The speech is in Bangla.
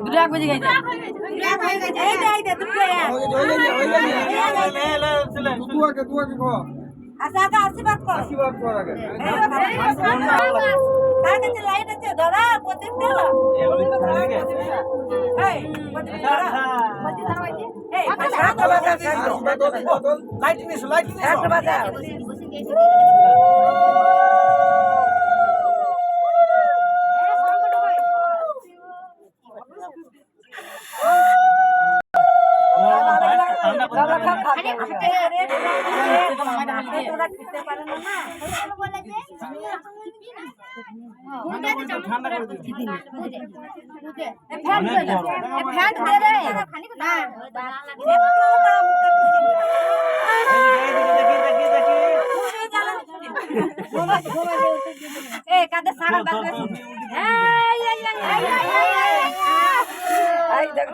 দুটো 1 বেজে গেছে এই দে দুটো তুই কো আচ্ছা আগে আশীর্বাদ কর আগে কার কাছে লাইন আছে দাদা প্রদীপ দাও এই প্রদীপ দাও এই লাইট নিস একটা বাজা কাদের সারা দেখ